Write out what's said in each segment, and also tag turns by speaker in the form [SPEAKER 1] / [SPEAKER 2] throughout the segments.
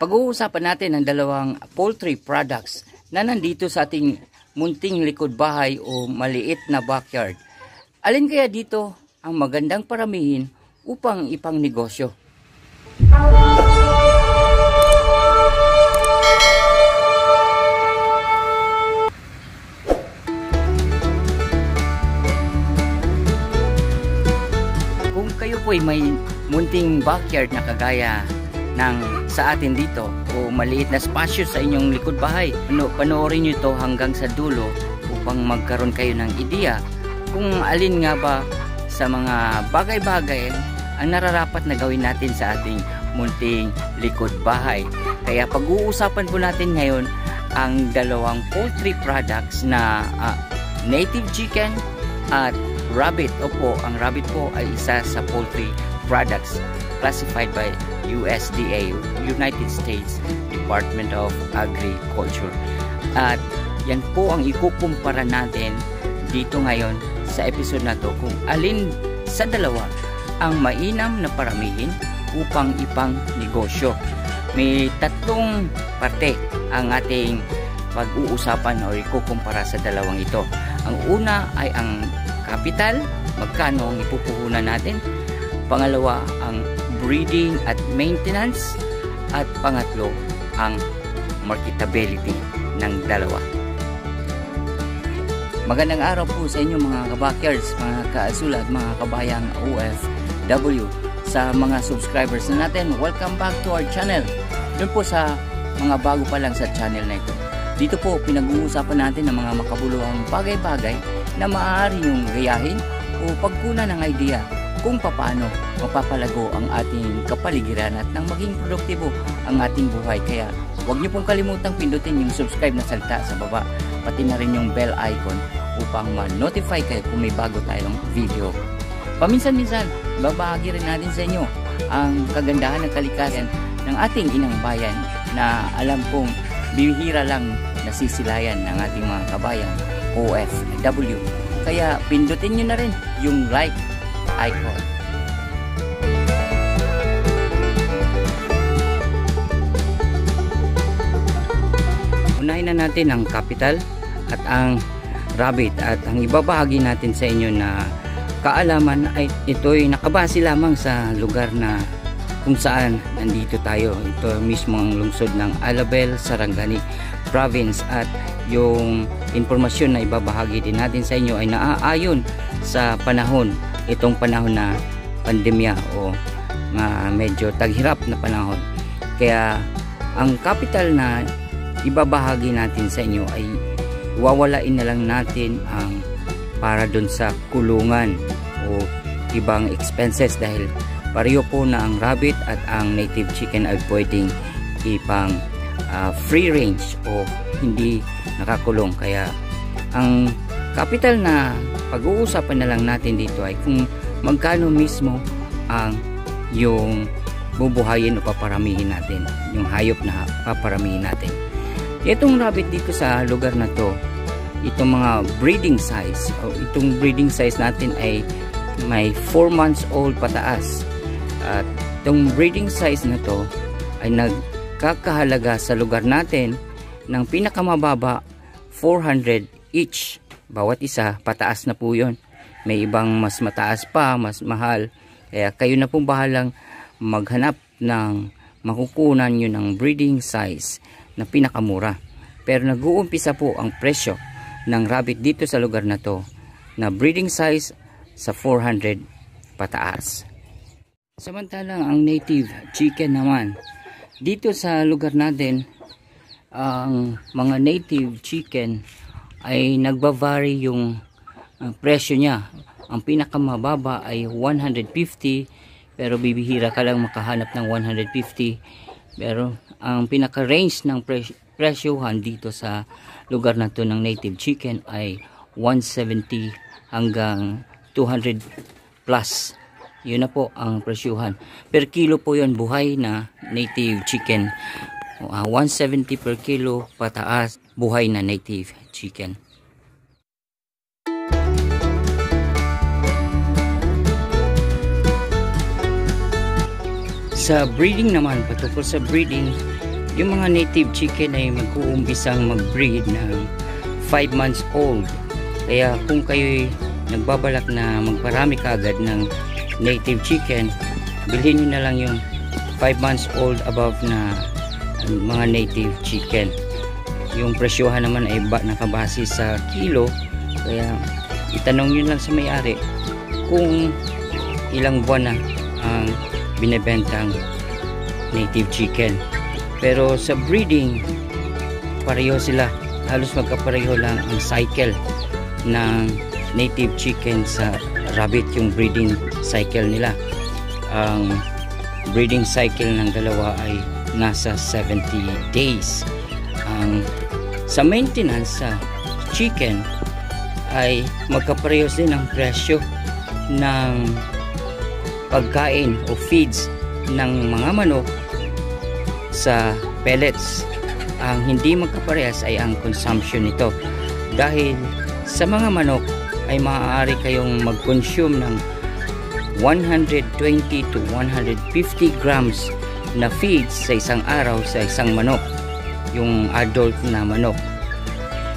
[SPEAKER 1] Pag-uusapan natin ang dalawang poultry products na nandito sa ating munting likod bahay o maliit na backyard. Alin kaya dito ang magandang paramihin upang ipang negosyo? Kung kayo po ay may munting backyard na kagaya ng sa atin dito o maliit na spasyo sa inyong likod bahay, panoorin nyo ito hanggang sa dulo upang magkaroon kayo ng ideya kung alin nga ba sa mga bagay-bagay ang nararapat na gawin natin sa ating munting likod bahay. Kaya pag-uusapan po natin ngayon ang dalawang poultry products na native chicken at rabbit. Opo, ang rabbit po ay isa sa poultry products classified by USDA, United States Department of Agriculture. At yan po ang ikukumpara natin dito ngayon sa episode na to kung alin sa dalawa ang mainam na paramihin upang ipang negosyo. May tatlong parte ang ating pag-uusapan o ikukumpara sa dalawang ito. Ang una ay ang capital, magkano ang ipupuhunan natin. Pangalawa, ang breeding at maintenance. At pangatlo, ang marketability ng dalawa. Magandang araw po sa inyo mga kabackyards, mga kaasula at mga kabayang OFW. Sa mga subscribers na natin, welcome back to our channel. Doon po sa mga bago pa lang sa channel na ito. Dito po pinag-uusapan natin ng mga makabuluhang bagay-bagay na maaari nyong gayahin o pagkunan ng idea kung paano mapapalago ang ating kapaligiran at nang maging produktibo ang ating buhay. Kaya huwag niyo pong kalimutang pindutin yung subscribe na salita sa baba, pati na rin yung bell icon upang ma-notify kayo kung may bago tayong video. Paminsan-minsan, babahagi rin natin sa inyo ang kagandahan ng kalikasan ng ating inang bayan na alam kong bihira lang nasisilayan ng ating mga kabayang OFW. Kaya pindutin nyo na rin yung like icon. Unahin na natin ang capital at ang rabbit, at ang ibabahagi natin sa inyo na kaalaman ay ito'y nakabase lamang sa lugar na kung saan nandito tayo. Ito mismo ang lungsod ng Alabel, Sarangani Province, at yung impormasyon na ibabahagi din natin sa inyo ay naaayon sa panahon, itong panahon na pandemya o medyo taghirap na panahon. Kaya ang capital na ibabahagi natin sa inyo ay wawalain na lang natin ang para dun sa kulungan o ibang expenses, dahil pareho po na ang rabbit at ang native chicken ay pwedeng ipang free range o hindi nakakulong. Kaya ang capital na pag-uusapan na lang natin dito ay kung magkano mismo ang yung bubuhayin o paparamihin natin, yung hayop na paparamihin natin. Itong rabbit dito sa lugar na to, itong mga breeding size o itong breeding size natin ay may 4 months old pataas. At itong breeding size na to ay nagkakahalaga sa lugar natin ng pinakamababa 400 each bawat isa. Pataas na po yun, may ibang mas mataas pa, mas mahal. Kaya kayo na pong bahalang maghanap ng makukunan nyo ng breeding size na pinakamura. Pero nag-uumpisa po ang presyo ng rabbit dito sa lugar na to na breeding size sa 400 pataas. Samantalang ang native chicken naman, dito sa lugar natin, ang mga native chicken ay nagbavary yung presyo niya. Ang pinakamababa ay 150, pero bibihira ka lang makahanap ng 150. Pero ang pinaka-range ng presyohan dito sa lugar na to ng native chicken ay 170 hanggang 200 plus. Yun na po ang presyuhan. Per kilo po yun, buhay na native chicken. 170 per kilo pataas, buhay na native chicken. Sa breeding naman, patungkol sa breeding, yung mga native chicken ay mag-uumbisang mag-breed ng 5 months old. Kaya kung kayo nagbabalak na magparami kaagad ng native chicken, bilhin nyo na lang yung 5 months old above na mga native chicken. Yung presyohan naman ay nakabase sa kilo, kaya itanong nyo lang sa may-ari kung ilang buwan na ang binebentang native chicken. Pero sa breeding, pareho sila, halos magkapareho lang ang cycle ng native chicken sa rabbit. Yung breeding cycle nila, ang breeding cycle ng dalawa ay nasa 70 days. Sa maintenance sa chicken ay magkaparehos din ang presyo ng pagkain o feeds ng mga manok sa pellets. Ang hindi magkaparehas ay ang consumption nito, dahil sa mga manok ay maaari kayong mag-consume ng 120 to 150 grams na feeds sa isang araw sa isang manok, yung adult na manok.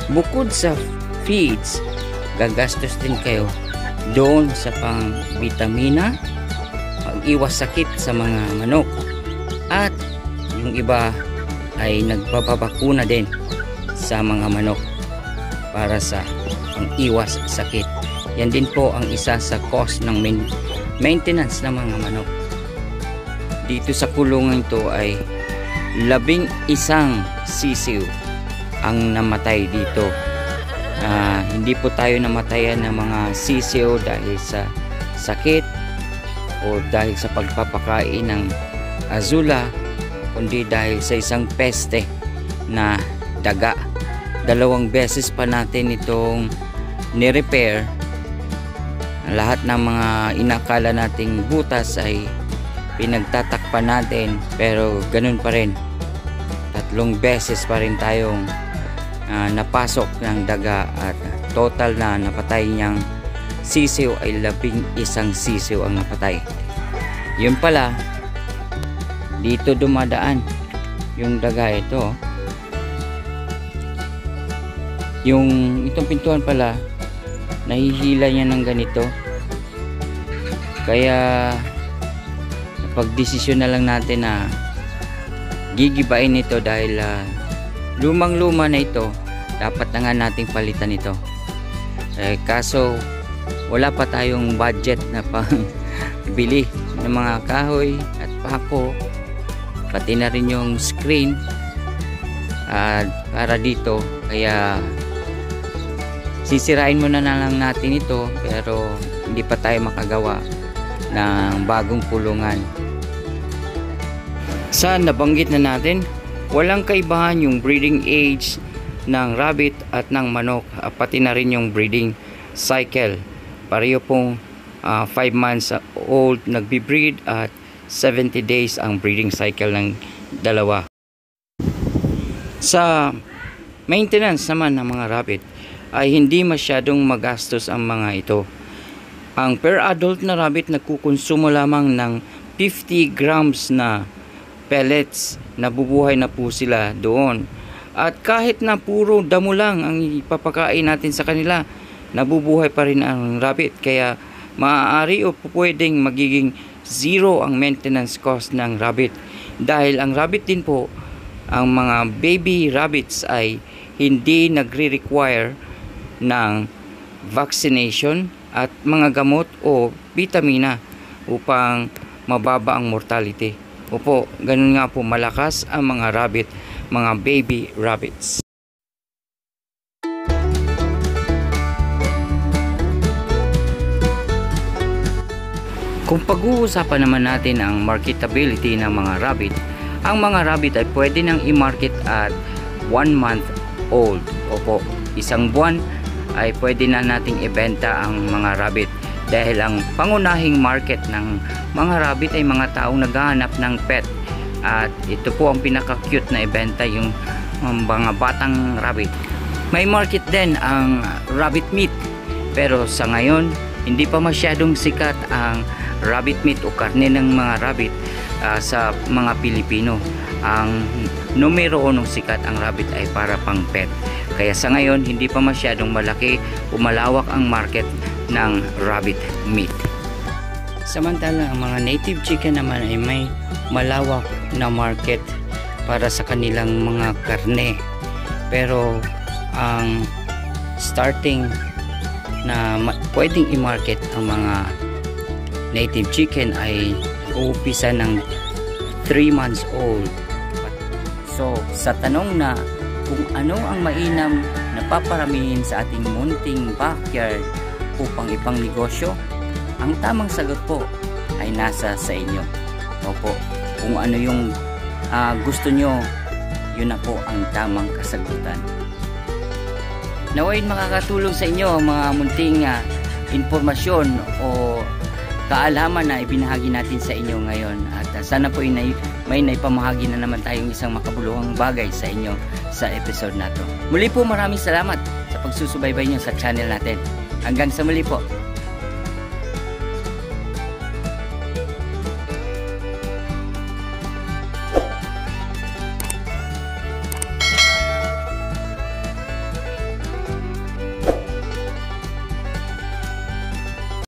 [SPEAKER 1] Bukod sa feeds, gagastos din kayo doon sa pang vitamina, pag-iwas sakit sa mga manok, at yung iba ay nagbabakuna din sa mga manok para sa pang-iwas sakit. Yan din po ang isa sa cost ng maintenance ng mga manok. Dito sa kulungan ito ay 11 sisiw ang namatay dito. Hindi po tayo namatayan ng mga sisiw dahil sa sakit o dahil sa pagpapakain ng azula, kundi dahil sa isang peste na daga. 2 beses pa natin itong ni-repair. Lahat ng mga inakala nating butas ay pinagtatakpan natin, pero ganun pa rin. 3 beses pa rin tayong napasok ng daga, at total na napatay niyang sisiw ay 11 sisiw ang napatay. Yun pala, dito dumadaan yung daga ito. Yung itong pintuan pala, nahihila niya ng ganito. Kaya napagdesisyon na lang natin na gigibain ito, dahil lumang-luma na ito. Dapat na nga nating palitan ito. Kaso wala pa tayong budget na pang bili ng mga kahoy at pako, pati na rin yung screen para dito. Kaya sisirain muna na lang natin ito, pero hindi pa tayo makagawa ng bagong kulungan. Sa nabanggit na natin, walang kaibahan yung breeding age ng rabbit at ng manok, pati na rin yung breeding cycle. Pareho pong 5 months old nagbi-breed at 70 days ang breeding cycle ng dalawa. Sa maintenance naman ng mga rabbit ay hindi masyadong magastos ang mga ito. Ang per adult na rabbit nagkukonsumo lamang ng 50 grams na pellets. Nabubuhay na po sila doon. At kahit na puro damo lang ang ipapakain natin sa kanila, nabubuhay pa rin ang rabbit. Kaya maaari o pwedeng magiging zero ang maintenance cost ng rabbit. Dahil ang rabbit din po, ang mga baby rabbits ay hindi nagre-require ng vaccination at mga gamot o vitamina upang mababa ang mortality. Opo, ganun nga po malakas ang mga rabbit, mga baby rabbits. Kung pag-uusapan naman natin ang marketability ng mga rabbit, ang mga rabbit ay pwede nang i-market at 1 month old. Opo, 1 buwan ay pwede na nating ibenta ang mga rabbit, dahil ang pangunahing market ng mga rabbit ay mga taong naghahanap ng pet, at ito po ang pinaka-cute na ibenta, yung mga batang rabbit. May market din ang rabbit meat, pero sa ngayon hindi pa masyadong sikat ang rabbit meat o karne ng mga rabbit sa mga Pilipino. Ang numero 1 sikat ang rabbit ay para pang pet. Kaya sa ngayon, hindi pa masyadong malaki o malawak ang market ng rabbit meat. Samantala, ang mga native chicken naman ay may malawak na market para sa kanilang mga karne. Pero ang starting na pwedeng i-market ang mga native chicken ay uupisa ng 3 months old. So, sa tanong na kung ano ang mainam na paparamihin sa ating munting backyard upang ipang negosyo, ang tamang sagot po ay nasa sa inyo. Opo, kung ano yung gusto nyo, yun na po ang tamang kasagutan. Naway makakatulong sa inyo ang mga munting informasyon o kaalaman na ibinahagi natin sa inyo ngayon. At sana po may naipamahagi na naman tayong isang makabuluhang bagay sa inyo sa episode na to. Muli po, maraming salamat sa pagsusubaybay nyo sa channel natin. Hanggang sa muli po.